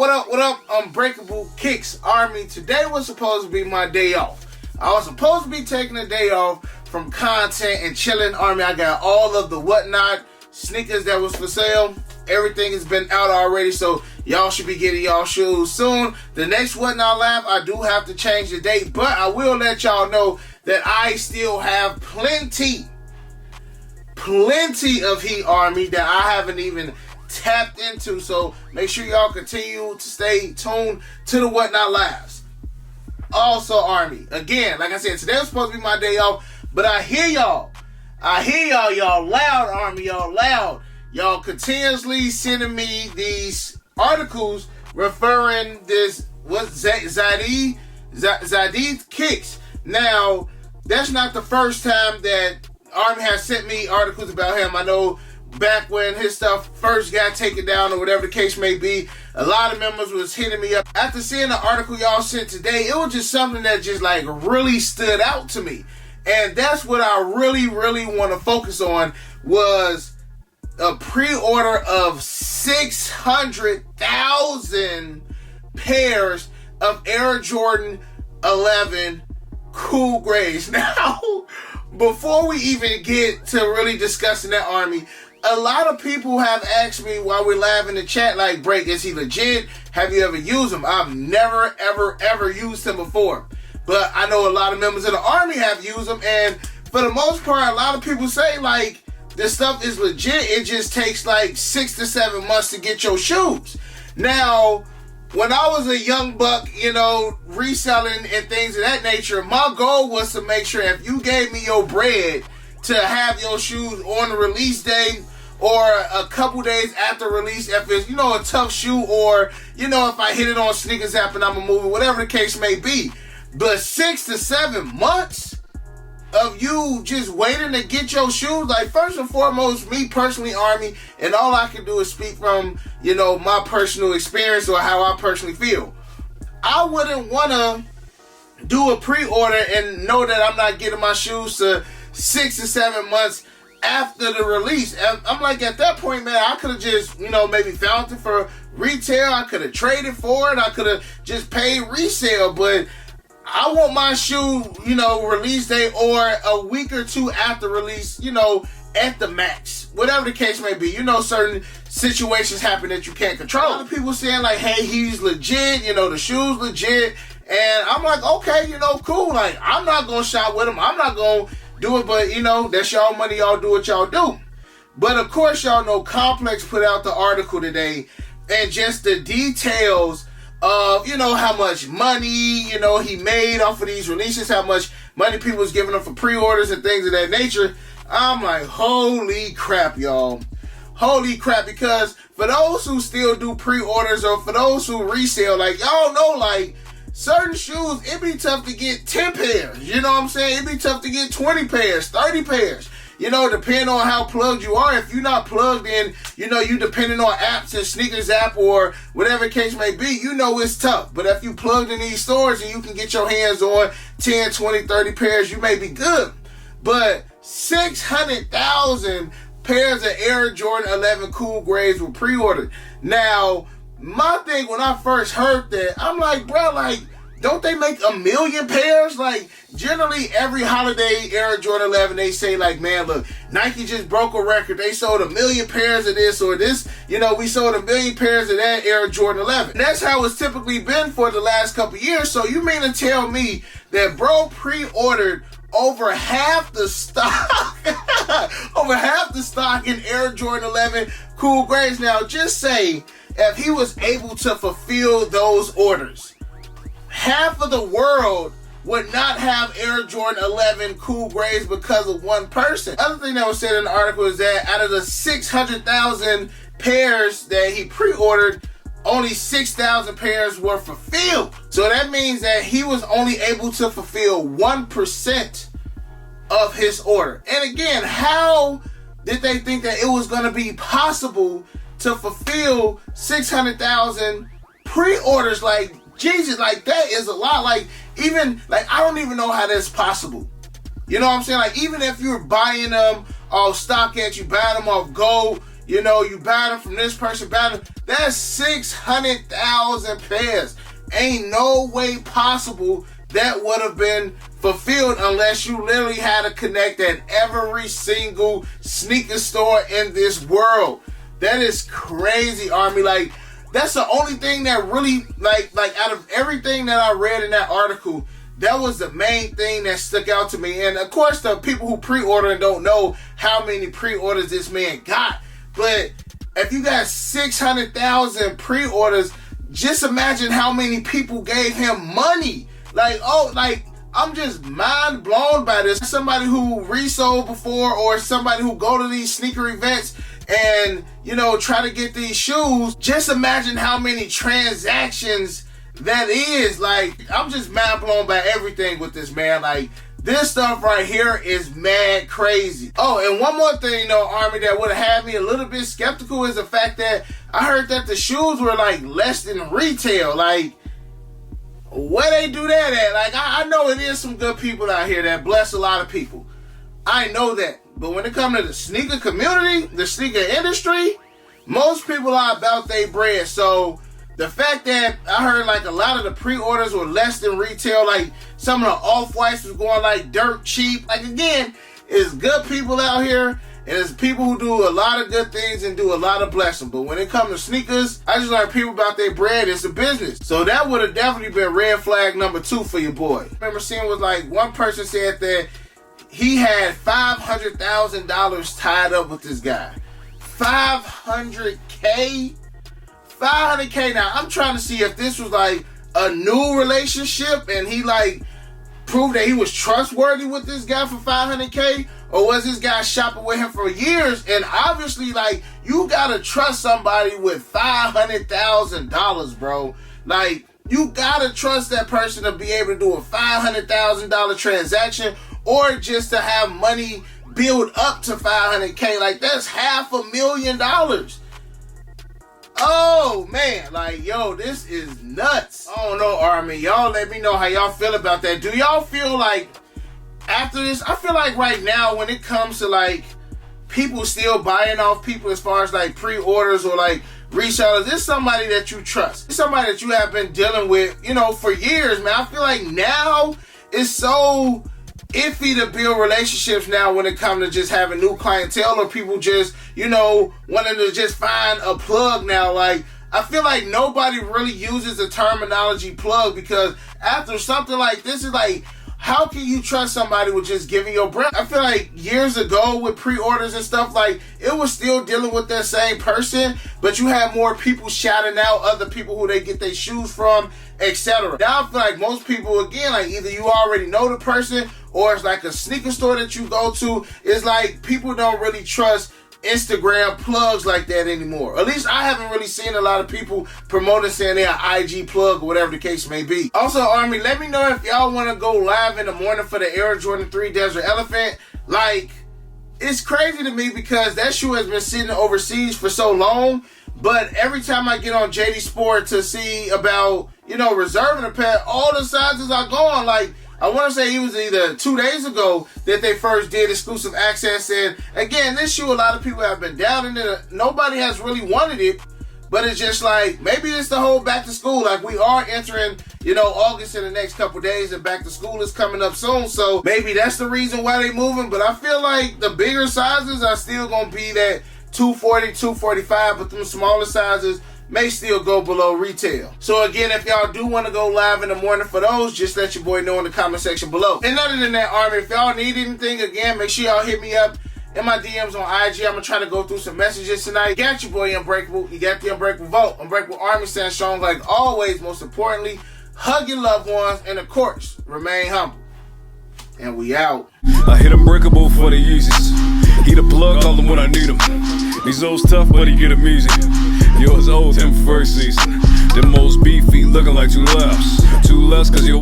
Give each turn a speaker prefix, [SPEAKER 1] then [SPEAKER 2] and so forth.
[SPEAKER 1] what up, Unbreakable Kicks Army. Today was supposed to be my day off. I was supposed to be taking a day off from content and chilling, Army. I got all of the whatnot sneakers that was for sale. Everything has been out already, so y'all should be getting y'all shoes soon. The next Whatnot Live, I do have to change the date, but I will let y'all know that I still have plenty of heat, Army, that I haven't even tapped into. So make sure y'all continue to stay tuned to the Whatnot Lives. Also, Army, again, like I said, today was supposed to be my day off, but I hear y'all, y'all loud, Army, y'all loud. Y'all continuously sending me these articles referring this Zadid Kicks. Now, that's not the first time that Army has sent me articles about him. I know back when his stuff first got taken down or whatever the case may be, a lot of members was hitting me up. After seeing the article y'all sent today, it was just something that just like really stood out to me. And that's what I really want to focus on, was a pre-order of 600,000 pairs of Air Jordan 11 cool grays. Now, before we even get to really discussing that, Army, a lot of people have asked me while we're live in the chat, like, Break, is he legit? Have you ever used him? I've never, ever used him before. But I know a lot of members of the Army have used him, and for the most part, a lot of people say, like, this stuff is legit. It just takes like 6 to 7 months to get your shoes. Now, when I was a young buck, you know, reselling and things of that nature, my goal was to make sure if you gave me your bread to have your shoes on the release day or a couple days after release, if it's, you know, a tough shoe, or, you know, if I hit it on Sneakers app and I'm a movie, whatever the case may be. But 6 to 7 months of you just waiting to get your shoes, like, first and foremost, me personally, Army, and all I can do is speak from, you know, my personal experience or how I personally feel. I wouldn't want to do a pre-order and know that I'm not getting my shoes to 6 to 7 months after the release. I'm like, at that point, man, I could have just, you know, maybe found it for retail. I could have traded for it. I could have just paid resale, but I want my shoe, you know, release day or a week or two after release, you know, at the max. Whatever the case may be. You know, certain situations happen that you can't control. A lot of people saying, like, hey, he's legit, you know, the shoe's legit. And I'm like, okay, you know, cool. Like, I'm not going to shop with him. I'm not going to do it, but, you know, that's y'all money. Y'all do what y'all do. But, of course, y'all know Complex put out the article today, and just the details of, you know, how much money, you know, he made off of these releases, how much money people was giving him for pre-orders and things of that nature. I'm like, holy crap, y'all. Holy crap, because for those who still do pre-orders or for those who resell, like, y'all know, like, certain shoes, it'd be tough to get 10 pairs. You know what I'm saying? It'd be tough to get 20 pairs, 30 pairs. You know, depending on how plugged you are. If you're not plugged in, you know, you depending on apps and Sneakers app or whatever the case may be, you know it's tough. But if you plugged in these stores and you can get your hands on 10, 20, 30 pairs, you may be good. But 600,000 pairs of Air Jordan 11 cool grays were pre-ordered. Now, my thing when I first heard that, I'm like, bro, like, don't they make 1 million pairs? Like, generally, every holiday Air Jordan 11, they say, like, man, look, Nike just broke a record. They sold 1 million pairs of this or this. You know, we sold 1 million pairs of that Air Jordan 11. And that's how it's typically been for the last couple years. So you mean to tell me that bro pre-ordered over half the stock, over half the stock in Air Jordan 11 cool grays? Now, just say if he was able to fulfill those orders, half of the world would not have Air Jordan 11 cool grays because of one person. Other thing that was said in the article is that out of the 600,000 pairs that he pre-ordered, only 6,000 pairs were fulfilled. So that means that he was only able to fulfill 1% of his order. And again, how did they think that it was going to be possible to fulfill 600,000 pre-orders? Like, Jesus, like, that is a lot. Like, even, like, I don't even know how that's possible. You know what I'm saying? Like, even if you're buying them off StockX, you buying them off Go, you know, you buy them from this person, buy them. That's 600,000 pairs. Ain't no way possible that would have been fulfilled unless you literally had to connect at every single sneaker store in this world. That is crazy, Army. Like, that's the only thing that really, like out of everything that I read in that article, that was the main thing that stuck out to me. And of course, the people who pre-order and don't know how many pre-orders this man got. But if you got 600,000 pre-orders, just imagine how many people gave him money. Like, oh, like, I'm just mind blown by this. Somebody who resold before, or somebody who go to these sneaker events and, you know, try to get these shoes. Just imagine how many transactions that is. Like, I'm just mind blown by everything with this, man. Like, this stuff right here is mad crazy. Oh, and one more thing, though, Army, that would have had me a little bit skeptical is the fact that I heard that the shoes were, like, less than retail. Like, where they do that at? Like, I know it is some good people out here that bless a lot of people. I know that. But when it comes to the sneaker community, the sneaker industry, most people are about their bread. So the fact that I heard like a lot of the pre-orders were less than retail, like some of the off-whites was going like dirt cheap. Like, again, it's good people out here. And it's people who do a lot of good things and do a lot of blessing. But when it comes to sneakers, I just learned people about their bread. It's a business. So that would have definitely been red flag number 2 for your boy. I remember seeing was like one person said that he had $500,000 tied up with this guy. $500K? $500K. Now, I'm trying to see if this was like a new relationship and he like proved that he was trustworthy with this guy for $500K. Or was this guy shopping with him for years? And obviously, like, you gotta trust somebody with $500,000, bro. Like, you gotta trust that person to be able to do a $500,000 transaction, or just to have money build up to $500K. Like, that's $500,000. Oh, man. Like, yo, this is nuts. I don't know, Army. Y'all let me know how y'all feel about that. Do y'all feel like, after this, I feel like right now when it comes to like people still buying off people as far as like pre-orders or like resellers, this is somebody that you trust. It's somebody that you have been dealing with, you know, for years, man. I feel like now it's so iffy to build relationships now when it comes to just having new clientele or people just, you know, wanting to just find a plug now. Like, I feel like nobody really uses the terminology plug, because after something like this is like, how can you trust somebody with just giving your bread? I feel like years ago with pre-orders and stuff, like, it was still dealing with that same person, but you had more people shouting out other people who they get their shoes from, etc. Now I feel like most people, again, like, either you already know the person or it's like a sneaker store that you go to. It's like people don't really trust Instagram plugs like that anymore. At least I haven't really seen a lot of people promoting saying they're an IG plug or whatever the case may be. Also, Army, let me know if y'all want to go live in the morning for the Air Jordan 3 Desert Elephant. Like, it's crazy to me because that shoe has been sitting overseas for so long, but every time I get on JD Sport to see about, you know, reserving a pair, all the sizes are gone. Like, I want to say it was either 2 days ago that they first did exclusive access. And again, this shoe, a lot of people have been doubting it. Nobody has really wanted it, but it's just like, maybe it's the whole back to school. Like, we are entering, you know, August in the next couple days, and back to school is coming up soon. So maybe that's the reason why they moving. But I feel like the bigger sizes are still going to be that 240, 245, but them smaller sizes may still go below retail. So again, if y'all do want to go live in the morning for those, just let your boy know in the comment section below. And other than that, Army, if y'all need anything, again, make sure y'all hit me up in my DMs on IG. I'm gonna try to go through some messages tonight. You got your boy Unbreakable. You got the Unbreakable Vote. Unbreakable Army stands strong like always. Most importantly, hug your loved ones, and of course, remain humble. And we out.
[SPEAKER 2] I hit Unbreakable for the Yeezys. He the plug, call him when I need him. These old tough, but he get him easy. Yours old him first season. Them most beefy looking like two lefts. Two less cause you